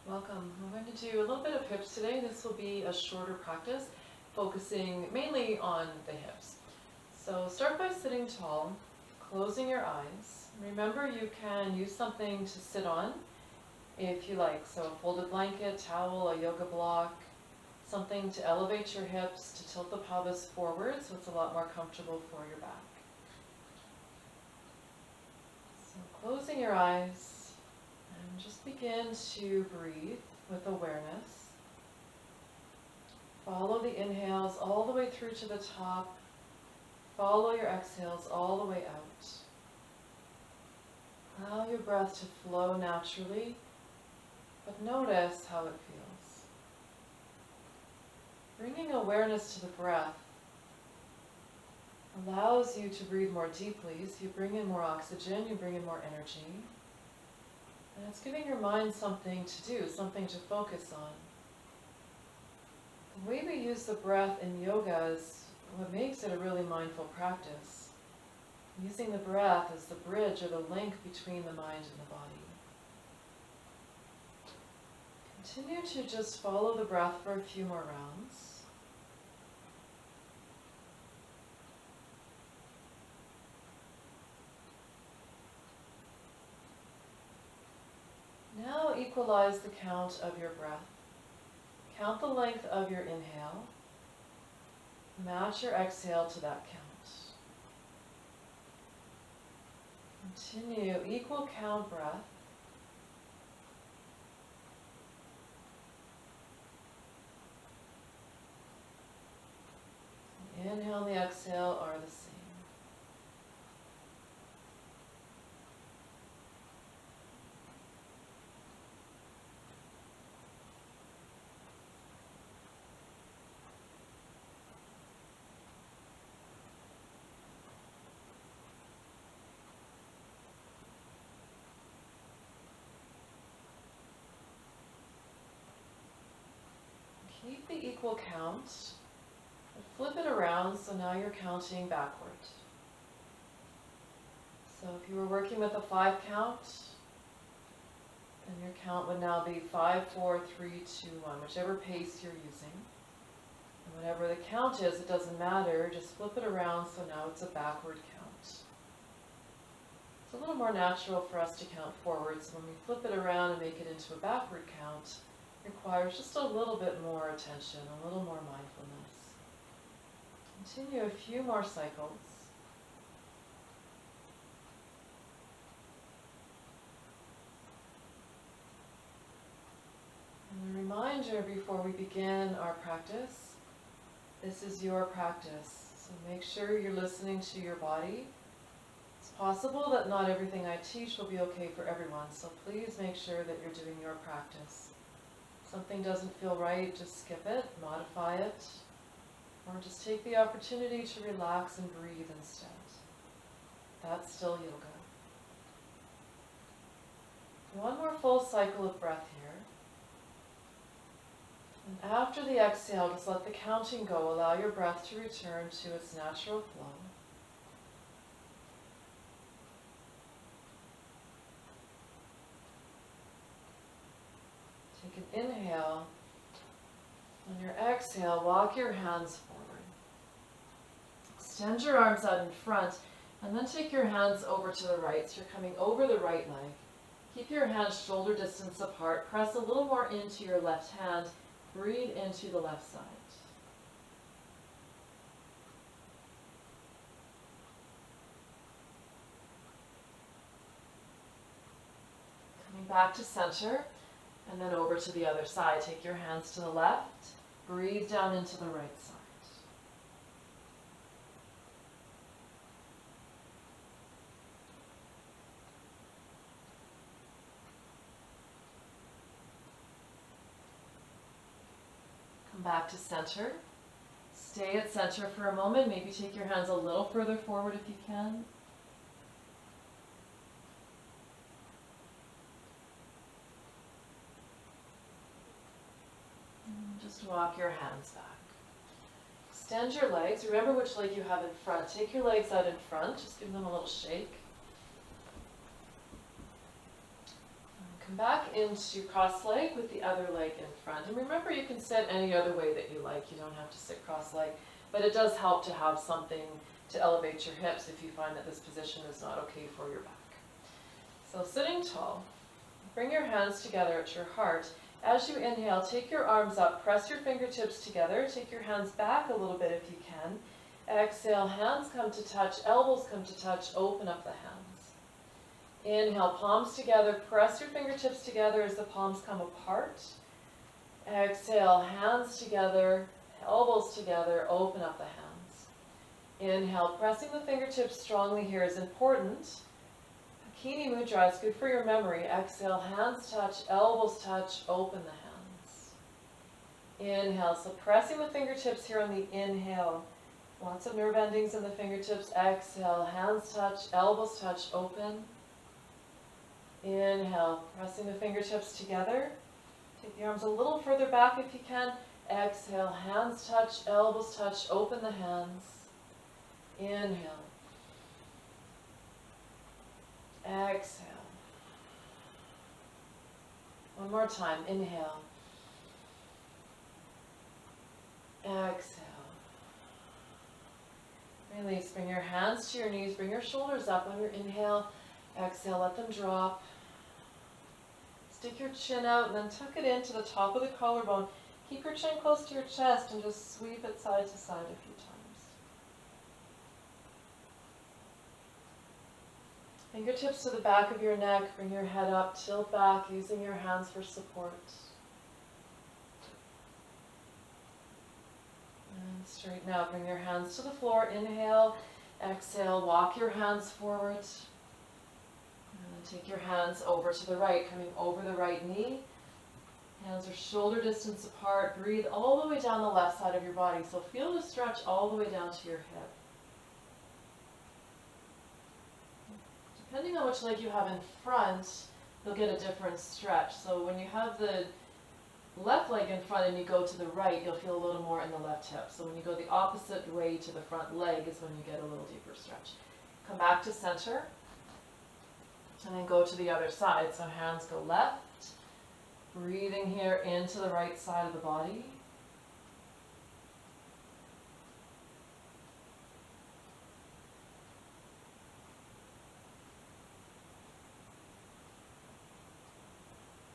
Welcome. We're going to do a little bit of hips today. This will be a shorter practice, focusing mainly on the hips. So start by sitting tall, closing your eyes. Remember, you can use something to sit on if you like. So a folded blanket, towel, a yoga block, something to elevate your hips, to tilt the pelvis forward so it's a lot more comfortable for your back. So closing your eyes. And just begin to breathe with awareness. Follow the inhales all the way through to the top. Follow your exhales all the way out. Allow your breath to flow naturally, but notice how it feels. Bringing awareness to the breath allows you to breathe more deeply, so you bring in more oxygen, you bring in more energy. And it's giving your mind something to do, something to focus on. The way we use the breath in yoga is what makes it a really mindful practice. Using the breath as the bridge or the link between the mind and the body. Continue to just follow the breath for a few more rounds. Now equalize the count of your breath. Count the length of your inhale. Match your exhale to that count. Continue equal count breath. The inhale and the exhale are the same. Keep the equal count, but flip it around so now you're counting backward. So if you were working with a 5 count, then your count would now be 5, 4, 3, 2, 1, whichever pace you're using. And whatever the count is, it doesn't matter, just flip it around so now it's a backward count. It's a little more natural for us to count forward, so when we flip it around and make it into a backward count, requires just a little bit more attention, a little more mindfulness. Continue a few more cycles. And a reminder before we begin our practice, this is your practice, so make sure you're listening to your body. It's possible that not everything I teach will be okay for everyone, so please make sure that you're doing your practice. Something doesn't feel right, just skip it, modify it, or just take the opportunity to relax and breathe instead. That's still yoga. One more full cycle of breath here. And after the exhale, just let the counting go. Allow your breath to return to its natural flow. Take an inhale. On your exhale, walk your hands forward. Extend your arms out in front, and then take your hands over to the right. So you're coming over the right leg. Keep your hands shoulder distance apart. Press a little more into your left hand. Breathe into the left side. Coming back to center. And then over to the other side. Take your hands to the left. Breathe down into the right side. Come back to center. Stay at center for a moment. Maybe take your hands a little further forward if you can. Just walk your hands back. Extend your legs. Remember which leg you have in front. Take your legs out in front. Just give them a little shake. come back into cross leg with the other leg in front. And remember, you can sit any other way that you like. You don't have to sit cross leg, but it does help to have something to elevate your hips if you find that this position is not okay for your back. So sitting tall, bring your hands together at your heart. As you inhale, take your arms up, press your fingertips together, take your hands back a little bit if you can. Exhale, hands come to touch, elbows come to touch, open up the hands. Inhale, palms together, press your fingertips together as the palms come apart. Exhale, hands together, elbows together, open up the hands. Inhale, pressing the fingertips strongly here is important. Bikini Mudra is good for your memory. Exhale, hands touch, elbows touch, open the hands. Inhale, so pressing the fingertips here on the inhale. Lots of nerve endings in the fingertips. Exhale, hands touch, elbows touch, open. Inhale, pressing the fingertips together. Take the arms a little further back if you can. Exhale, hands touch, elbows touch, open the hands. Inhale. Exhale. One more time. Inhale. Exhale. Release. Bring your hands to your knees. Bring your shoulders up on your inhale. Exhale. Let them drop. Stick your chin out and then tuck it into the top of the collarbone. Keep your chin close to your chest and just sweep it side to side a few times. Fingertips to the back of your neck. Bring your head up. Tilt back using your hands for support. And straighten out. Bring your hands to the floor. Inhale. Exhale. Walk your hands forward. And then take your hands over to the right, coming over the right knee. Hands are shoulder distance apart. Breathe all the way down the left side of your body. So feel the stretch all the way down to your hip. Depending on which leg you have in front, you'll get a different stretch. So when you have the left leg in front and you go to the right, you'll feel a little more in the left hip. So when you go the opposite way to the front leg is when you get a little deeper stretch. Come back to center and then go to the other side. So hands go left. Breathing here into the right side of the body.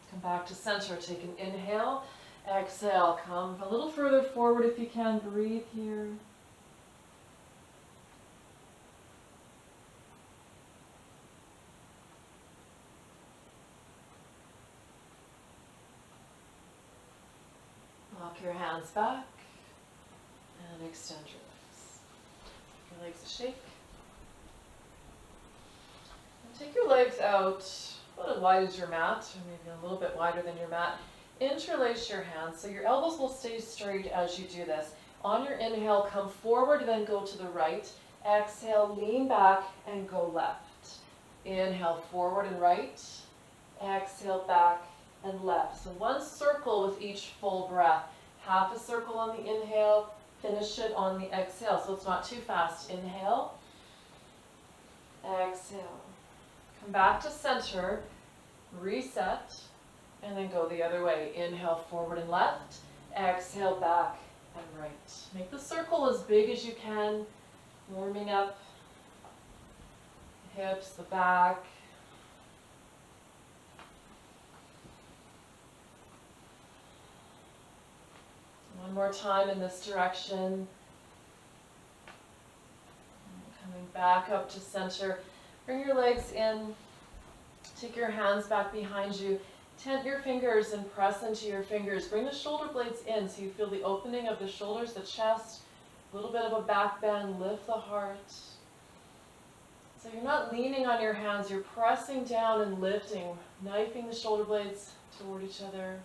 Come back to center. Take an inhale. Exhale. Come a little further forward if you can. Breathe here. Walk your hands back and extend your legs. Give your legs a shake. And take your legs out about as wide as your mat, or maybe a little bit wider than your mat. Interlace your hands so your elbows will stay straight as you do this. On your inhale, come forward, then go to the right. Exhale, lean back and go left. Inhale, forward and right. Exhale, back and left. So one circle with each full breath. Half a circle on the inhale, finish it on the exhale. So it's not too fast. Inhale, exhale. Come back to center, reset, and then go the other way. Inhale, forward and left. Exhale, back and right. Make the circle as big as you can, warming up the hips, the back. One more time in this direction. Coming back up to center. Bring your legs in. Take your hands back behind you. Tent your fingers and press into your fingers. Bring the shoulder blades in so you feel the opening of the shoulders, the chest, a little bit of a back bend. Lift the heart. So you're not leaning on your hands. You're pressing down and lifting, knifing the shoulder blades toward each other.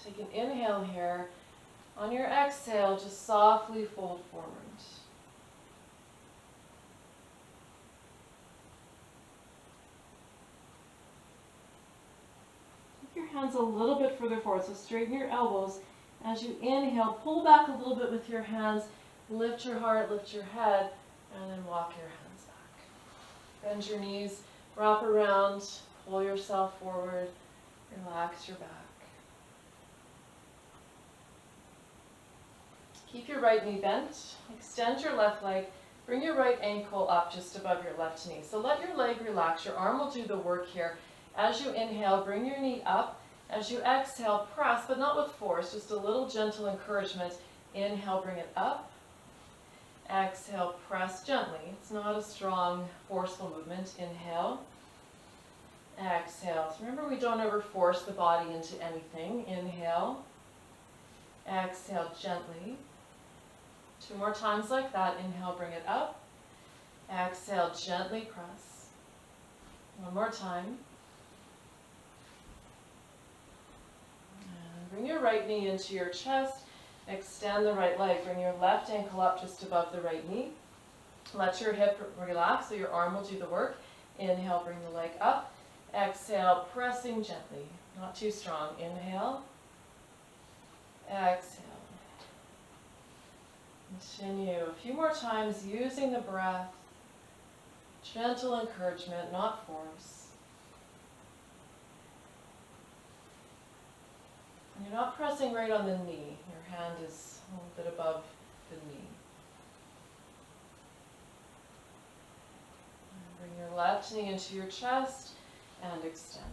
Take an inhale here. On your exhale, just softly fold forward. Take your hands a little bit further forward, so straighten your elbows. As you inhale, pull back a little bit with your hands. Lift your heart, lift your head, and then walk your hands back. Bend your knees, Wrap around, pull yourself forward, relax your back. Keep your right knee bent, extend your left leg, bring your right ankle up just above your left knee. So let your leg relax, your arm will do the work here. As you inhale, bring your knee up. As you exhale, press, but not with force, just a little gentle encouragement. Inhale, bring it up. Exhale, press gently. It's not a strong, forceful movement. Inhale. Exhale. So remember, we don't ever force the body into anything. Inhale. Exhale gently. 2 more times like that. Inhale, bring it up. Exhale, gently press. 1 more time. And bring your right knee into your chest. Extend the right leg. Bring your left ankle up just above the right knee. Let your hip relax so your arm will do the work. Inhale, bring the leg up. Exhale, pressing gently, not too strong. Inhale. Exhale. Continue a few more times using the breath. Gentle encouragement, not force. And you're not pressing right on the knee. Your hand is a little bit above the knee. And bring your left knee into your chest and extend.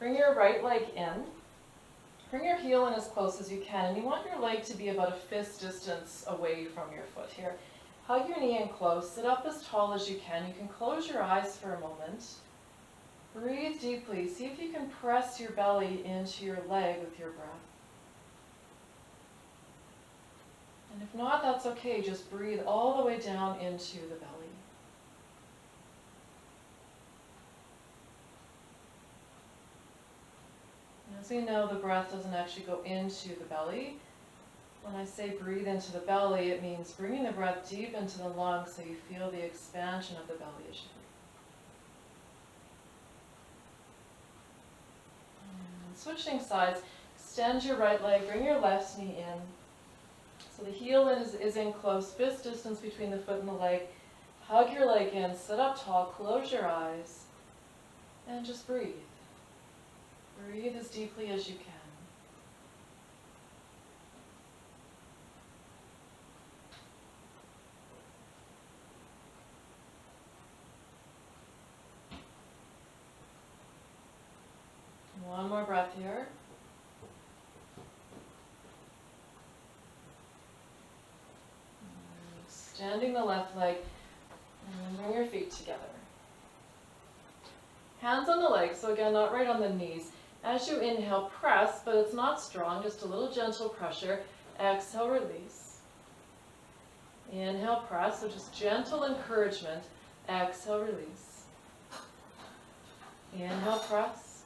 Bring your right leg in. Bring your heel in as close as you can, and you want your leg to be about a fist distance away from your foot here. Hug your knee in close, sit up as tall as you can. You can close your eyes for a moment. Breathe deeply. See if you can press your belly into your leg with your breath. And if not, that's okay. Just breathe all the way down into the belly. As we know, the breath doesn't actually go into the belly. When I say breathe into the belly, it means bringing the breath deep into the lungs so you feel the expansion of the belly as you breathe. And switching sides, extend your right leg, bring your left knee in. So the heel is in close, fist distance between the foot and the leg. Hug your leg in, sit up tall, close your eyes, and just breathe. Breathe as deeply as you can. One more breath here. Extending the left leg, and then bring your feet together. Hands on the legs, so again, not right on the knees. As you inhale, press, but it's not strong, just a little gentle pressure. Exhale, release. Inhale, press, so just gentle encouragement. Exhale, release. Inhale, press.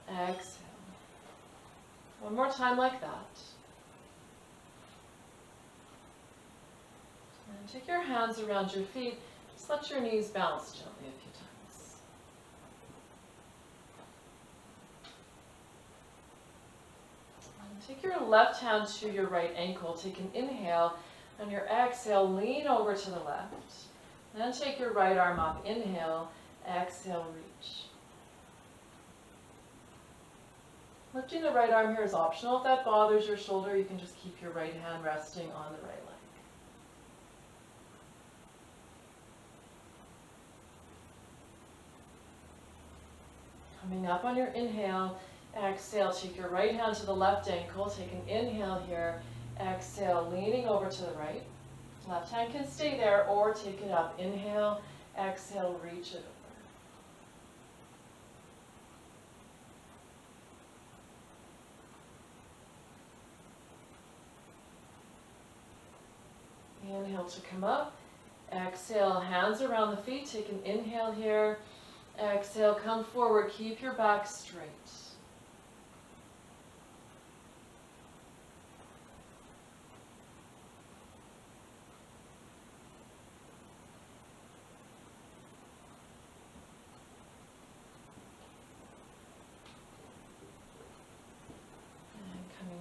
Exhale. One more time like that. And take your hands around your feet. Just let your knees bounce gently a few times. Take your left hand to your right ankle. Take an inhale. On your exhale, lean over to the left. Then take your right arm up. Inhale. Exhale, reach. Lifting the right arm here is optional. If that bothers your shoulder, you can just keep your right hand resting on the right leg. Coming up on your inhale. Exhale, take your right hand to the left ankle. Take an inhale here. Exhale, leaning over to the right. Left hand can stay there or take it up. Inhale, exhale, reach it over. Inhale to come up. Exhale, hands around the feet. Take an inhale here. Exhale, come forward. Keep your back straight.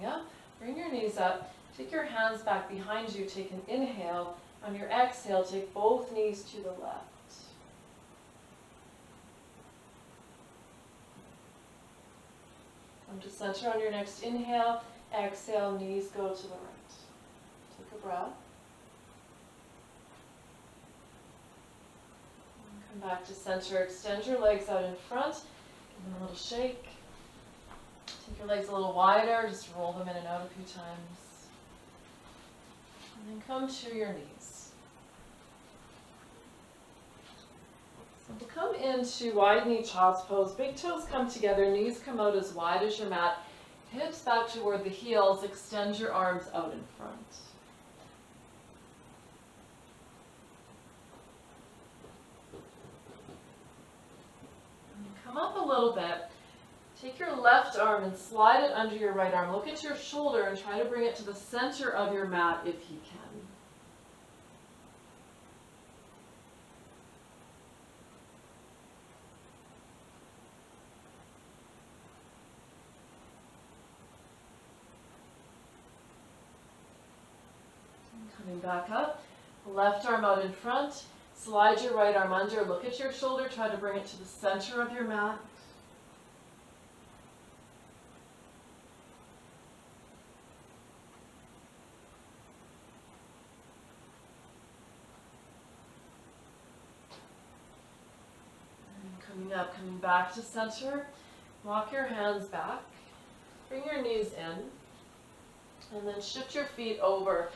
Up, bring your knees up, take your hands back behind you, take an inhale. On your exhale, take both knees to the left. Come to center on your next inhale. Exhale, knees go to the right. Take a breath. And come back to center. Extend your legs out in front. Give them a little shake. Take your legs a little wider. Just roll them in and out a few times. And then come to your knees. So we'll come into wide knee child's pose. Big toes come together. Knees come out as wide as your mat. Hips back toward the heels. Extend your arms out in front. And come up a little bit. Take your left arm and slide it under your right arm. Look at your shoulder and try to bring it to the center of your mat if you can. Coming back up, left arm out in front, slide your right arm under, look at your shoulder, try to bring it to the center of your mat. And coming up, coming back to center, walk your hands back, bring your knees in, and then shift your feet over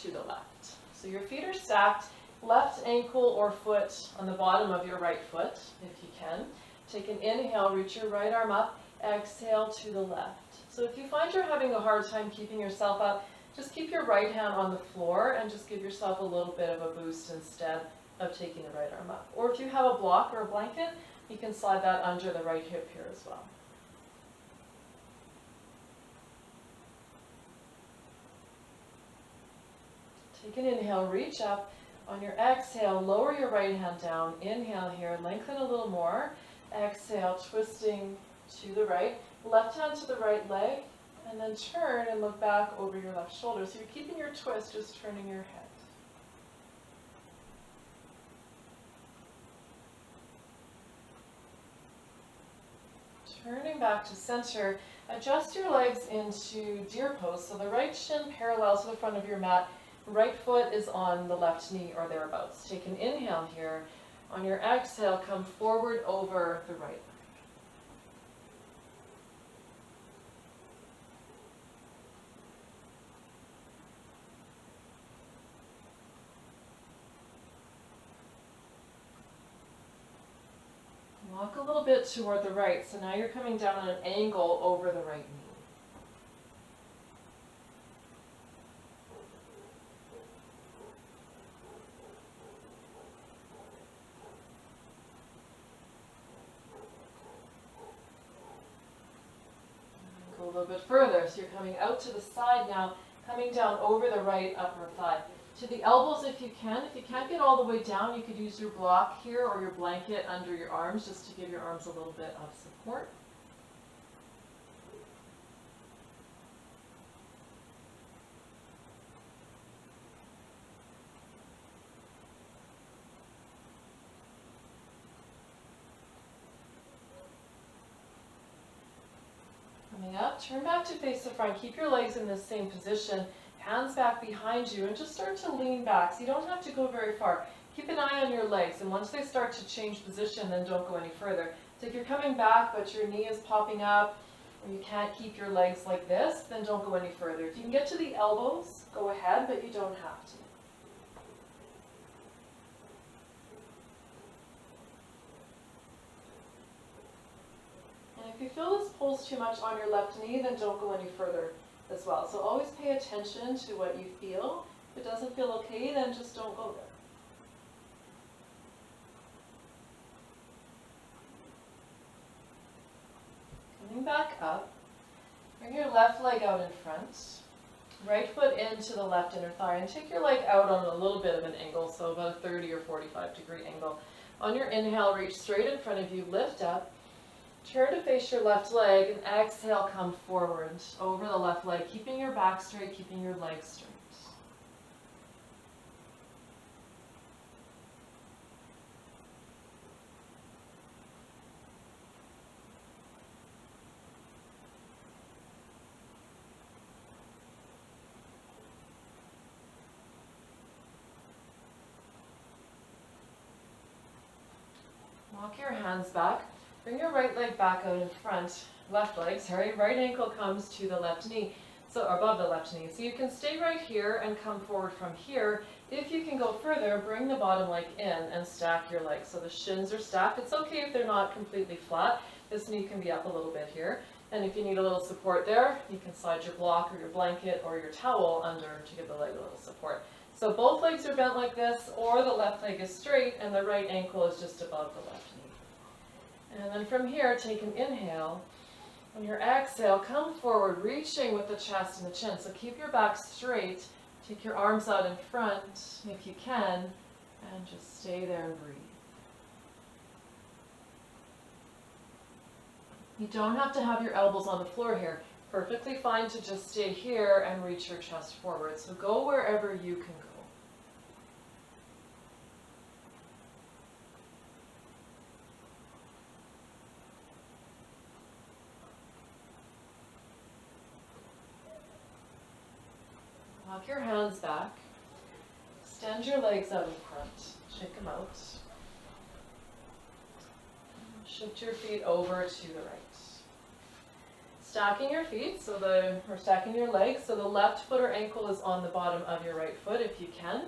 to the left. So your feet are stacked, left ankle or foot on the bottom of your right foot, if you can. Take an inhale, reach your right arm up, exhale to the left. So if you find you're having a hard time keeping yourself up, just keep your right hand on the floor and just give yourself a little bit of a boost instead of taking the right arm up. Or if you have a block or a blanket, you can slide that under the right hip here as well. Take an inhale, reach up. On your exhale, lower your right hand down. Inhale here, lengthen a little more. Exhale, twisting to the right. Left hand to the right leg, and then turn and look back over your left shoulder. So you're keeping your twist, just turning your head. Turning back to center, adjust your legs into deer pose. So the right shin parallels to the front of your mat. Right foot is on the left knee or thereabouts. Take an inhale here. On your exhale, come forward over the right leg. Walk a little bit toward the right. So now you're coming down on an angle over the right knee. Go a little bit further. So you're coming out to the side now, coming down over the right upper thigh. To the elbows if you can. If you can't get all the way down, you could use your block here or your blanket under your arms just to give your arms a little bit of support. Coming up, turn back to face the front. Keep your legs in the same position. Hands back behind you and just start to lean back. So you don't have to go very far. Keep an eye on your legs, and once they start to change position, then don't go any further. So if you're coming back but your knee is popping up or you can't keep your legs like this, then don't go any further. If you can get to the elbows, go ahead, but you don't have to. And if you feel this pulls too much on your left knee, then don't go any further as well. So always pay attention to what you feel. If it doesn't feel okay, then just don't go there. Coming back up, bring your left leg out in front. Right foot into the left inner thigh, and take your leg out on a little bit of an angle, so about a 30 or 45 degree angle. On your inhale, reach straight in front of you, lift up. Turn to face your left leg and exhale, come forward over the left leg, keeping your back straight, keeping your legs straight. Walk your hands back. Bring your right leg back out in front. Left leg, sorry. Right ankle comes to the left knee. So above the left knee. So you can stay right here and come forward from here. If you can go further, bring the bottom leg in and stack your legs. So the shins are stacked. It's okay if they're not completely flat. This knee can be up a little bit here. And if you need a little support there, you can slide your block or your blanket or your towel under to give the leg a little support. So both legs are bent like this, or the left leg is straight and the right ankle is just above the left knee. And then from here, take an inhale. On your exhale, come forward, reaching with the chest and the chin. So keep your back straight. Take your arms out in front if you can, and just stay there and breathe. You don't have to have your elbows on the floor here. Perfectly fine to just stay here and reach your chest forward. So go wherever you can go. Walk your hands back. Extend your legs out in front. Shake them out. Shift your feet over to the right. Stacking your feet, or stacking your legs, so the left foot or ankle is on the bottom of your right foot if you can.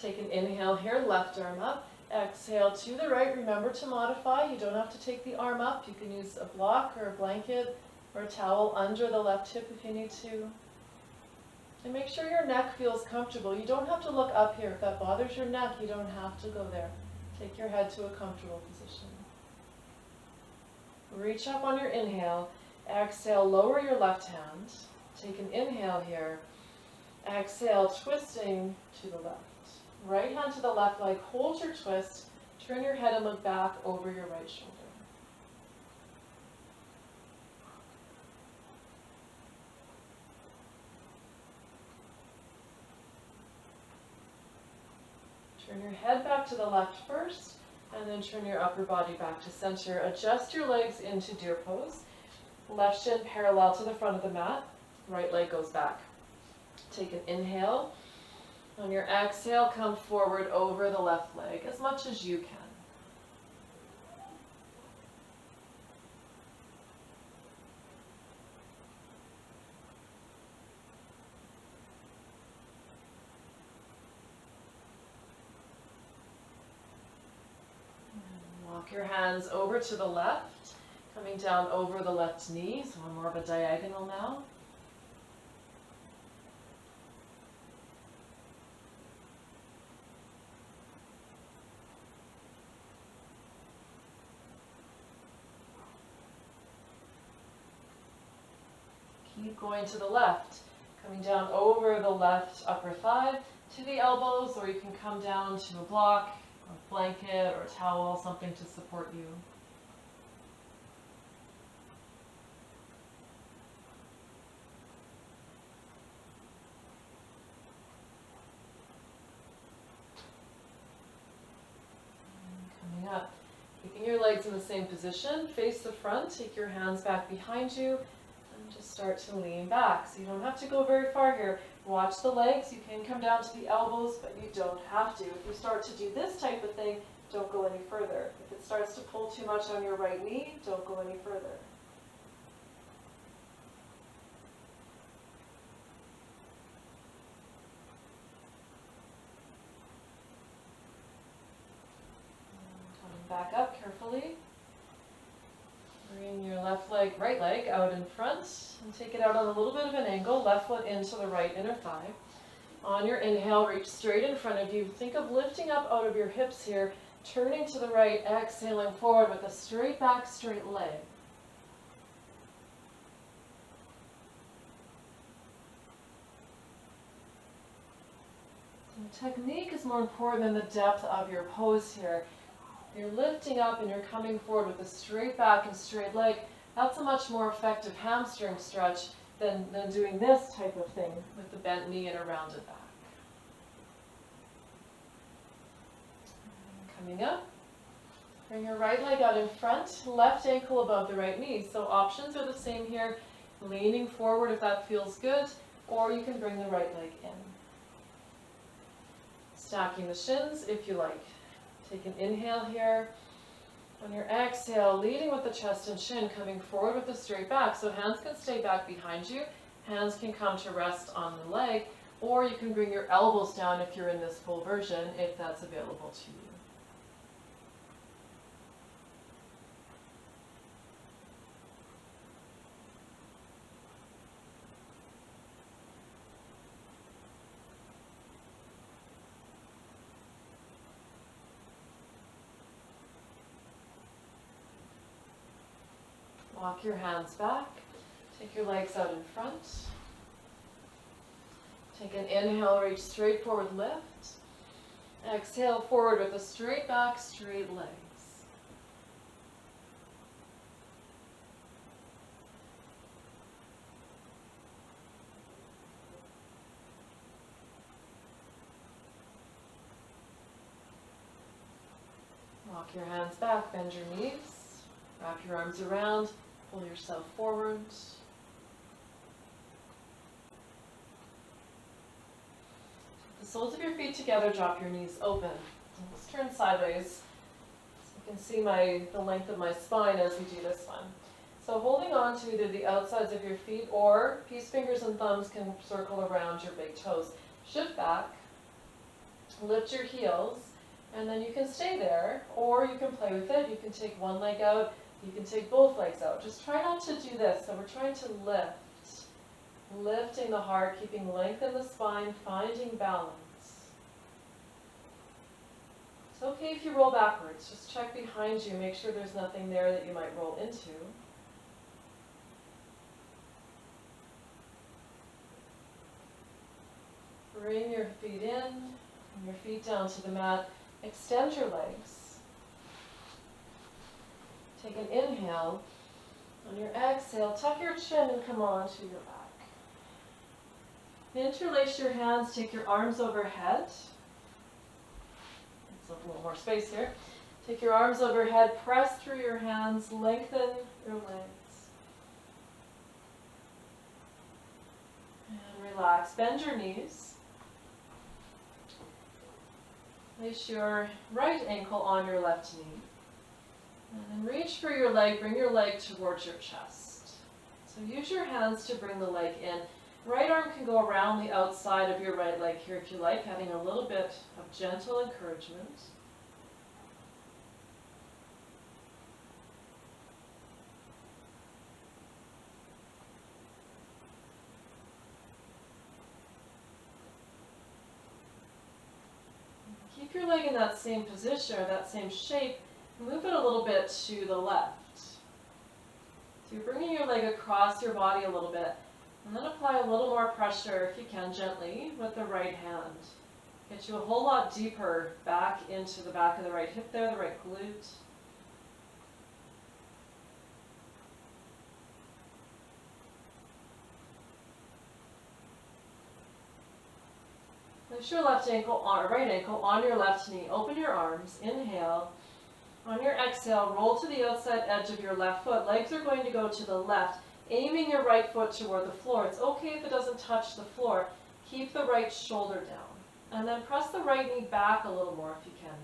Take an inhale here, left arm up. Exhale to the right. Remember to modify. You don't have to take the arm up. You can use a block or a blanket or a towel under the left hip if you need to. And make sure your neck feels comfortable. You don't have to look up here. If that bothers your neck, you don't have to go there. Take your head to a comfortable position. Reach up on your inhale. Exhale, lower your left hand. Take an inhale here. Exhale, twisting to the left. Right hand to the left leg. Hold your twist. Turn your head and look back over your right shoulder. Turn your head back to the left first, and then turn your upper body back to center. Adjust your legs into deer pose. Left shin parallel to the front of the mat. Right leg goes back. Take an inhale. On your exhale, come forward over the left leg as much as you can. Walk your hands over to the left, coming down over the left knee, so more of a diagonal now. Keep going to the left, coming down over the left upper thigh to the elbows, or you can come down to a block, a blanket or a towel, something to support you. And coming up, keeping your legs in the same position, face the front, take your hands back behind you, and just start to lean back. So you don't have to go very far here. Watch the legs. You can come down to the elbows, but you don't have to. If you start to do this type of thing, don't go any further. If it starts to pull too much on your right knee, don't go any further. Coming back up carefully. Bring your right leg out in front and take it out on a little bit of an angle. Left foot into the right inner thigh. On your inhale, reach straight in front of you. Think of lifting up out of your hips here, turning to the right, exhaling forward with a straight back, straight leg. The technique is more important than the depth of your pose here. You're lifting up and you're coming forward with a straight back and straight leg. That's a much more effective hamstring stretch than doing this type of thing with the bent knee and a rounded back. And coming up, bring your right leg out in front, left ankle above the right knee. So options are the same here, leaning forward if that feels good, or you can bring the right leg in. Stacking the shins if you like. Take an inhale here. On your exhale, leading with the chest and chin, coming forward with a straight back. So hands can stay back behind you. Hands can come to rest on the leg, or you can bring your elbows down if you're in this full version, if that's available to you. Walk your hands back. Take your legs out in front. Take an inhale, reach straight forward, lift. Exhale forward with a straight back, straight legs. Walk your hands back, bend your knees. Wrap your arms around, pull yourself forward. The soles of your feet together, drop your knees open. Let's turn sideways so you can see the length of my spine as we do this one. So holding on to either the outsides of your feet or peace fingers and thumbs can circle around your big toes. Shift back, lift your heels, and then you can stay there, or you can play with it. You can take one leg out, you can take both legs out. Just try not to do this. So we're trying to lift. Lifting the heart, keeping length in the spine, finding balance. It's okay if you roll backwards. Just check behind you. Make sure there's nothing there that you might roll into. Bring your feet in and your feet down to the mat. Extend your legs. Take an inhale. On your exhale, tuck your chin and come on to your back. Interlace your hands, take your arms overhead. Let's have a little more space here. Take your arms overhead, press through your hands, lengthen your legs. And relax, bend your knees. Place your right ankle on your left knee. And then reach for your leg, bring your leg towards your chest. So use your hands to bring the leg in. Right arm can go around the outside of your right leg here if you like, adding a little bit of gentle encouragement. Keep your leg in that same position or that same shape. Move it a little bit to the left. So you're bringing your leg across your body a little bit, and then apply a little more pressure, if you can, gently, with the right hand. Get you a whole lot deeper back into the back of the right hip there, the right glute. Place your left ankle on, or right ankle on your left knee. Open your arms. Inhale. On your exhale, roll to the outside edge of your left foot. Legs are going to go to the left, aiming your right foot toward the floor. It's okay if it doesn't touch the floor. Keep the right shoulder down. And then press the right knee back a little more if you can here.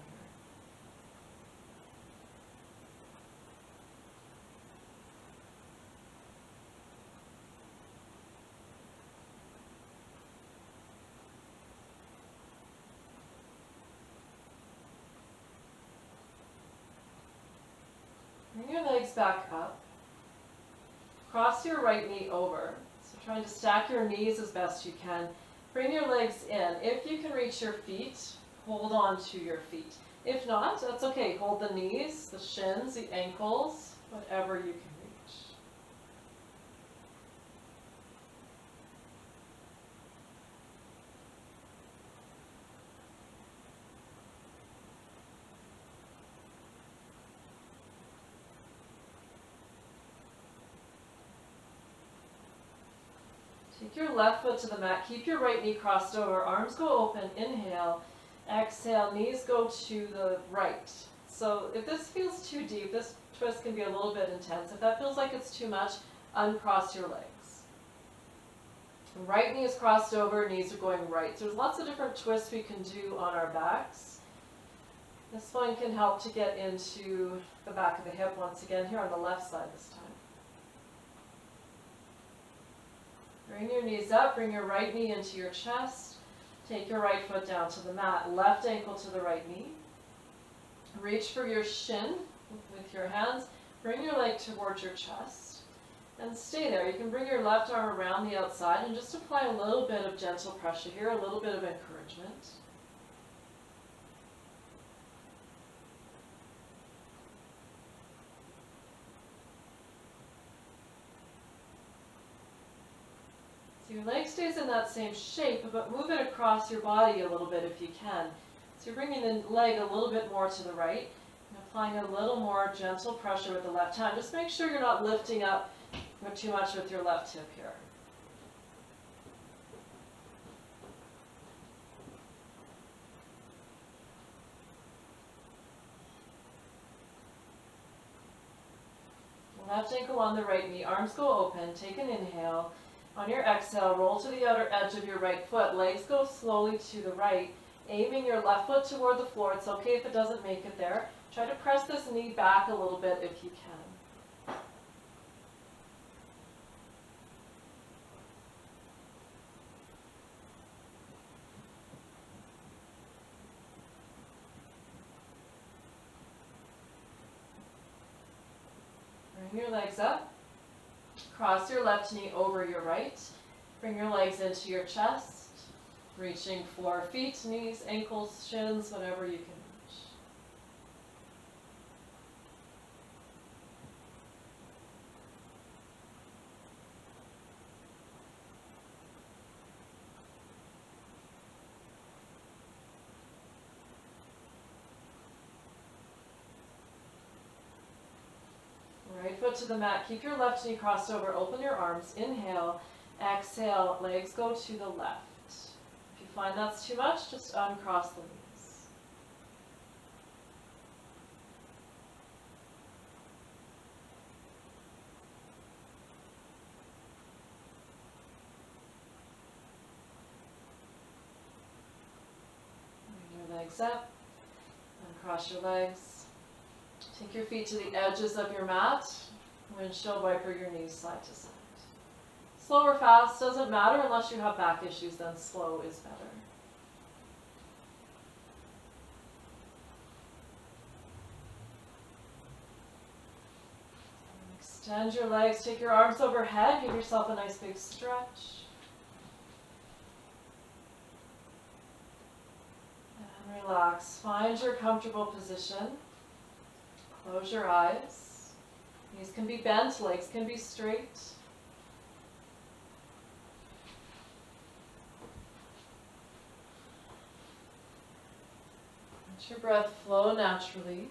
Bring your legs back up. Cross your right knee over. So trying to stack your knees as best you can. Bring your legs in. If you can reach your feet, hold on to your feet. If not, that's okay. Hold the knees, the shins, the ankles, whatever you can reach. Take your left foot to the mat. Keep your right knee crossed over. Arms go open. Inhale. Exhale. Knees go to the right. So if this feels too deep, this twist can be a little bit intense. If that feels like it's too much, uncross your legs. Right knee is crossed over. Knees are going right. So there's lots of different twists we can do on our backs. This one can help to get into the back of the hip once again here on the left side this time. Bring your knees up, bring your right knee into your chest. Take your right foot down to the mat, left ankle to the right knee. Reach for your shin with your hands. Bring your leg towards your chest and stay there. You can bring your left arm around the outside and just apply a little bit of gentle pressure here, a little bit of encouragement. So your leg stays in that same shape, but move it across your body a little bit if you can. So you're bringing the leg a little bit more to the right and applying a little more gentle pressure with the left hand. Just make sure you're not lifting up too much with your left hip here. Left ankle on the right knee, arms go open, take an inhale. On your exhale, roll to the outer edge of your right foot, legs go slowly to the right, aiming your left foot toward the floor. It's okay if it doesn't make it there. Try to press this knee back a little bit if you can. Bring your legs up. Cross your left knee over your right. Bring your legs into your chest, reaching for feet, knees, ankles, shins, whatever you can reach. Right foot to the mat. Keep your left knee crossed over. Open your arms. Inhale. Exhale. Legs go to the left. If you find that's too much, just uncross the knees. Bring your legs up. Uncross your legs. Take your feet to the edges of your mat. Windshield wiper your knees side to side. Slow or fast, doesn't matter unless you have back issues, then slow is better. Extend your legs, take your arms overhead, give yourself a nice big stretch. And relax, find your comfortable position. Close your eyes. Knees can be bent, legs can be straight. Let your breath flow naturally.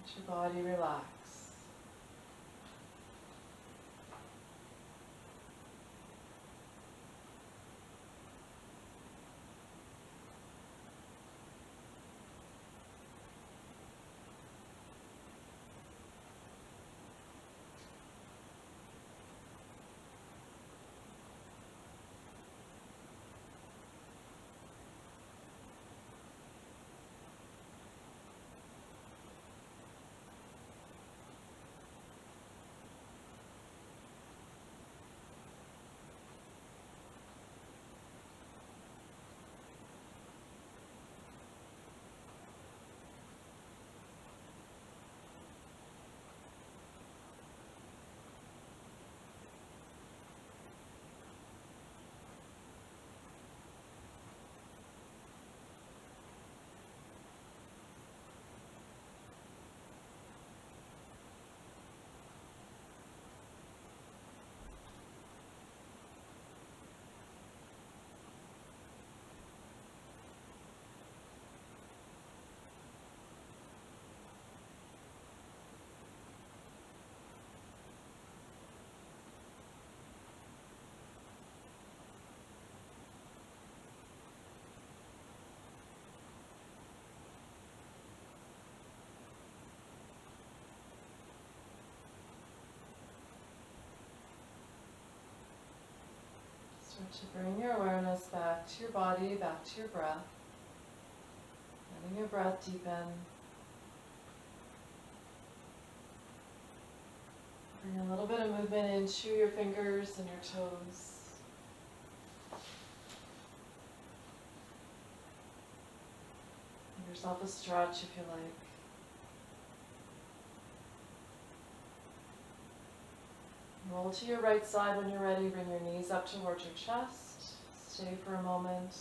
Let your body relax. to bring your awareness back to your body, back to your breath. Letting your breath deepen. Bring a little bit of movement into your fingers and your toes. Give yourself a stretch if you like. Roll to your right side when you're ready. Bring your knees up towards your chest. Stay for a moment.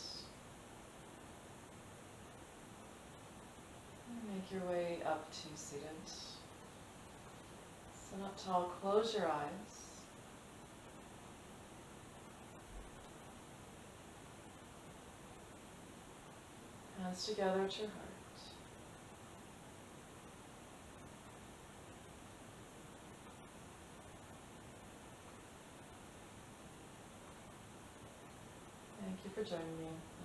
And make your way up to seated. Sit up tall, close your eyes. Hands together at your heart. Thank you for joining me.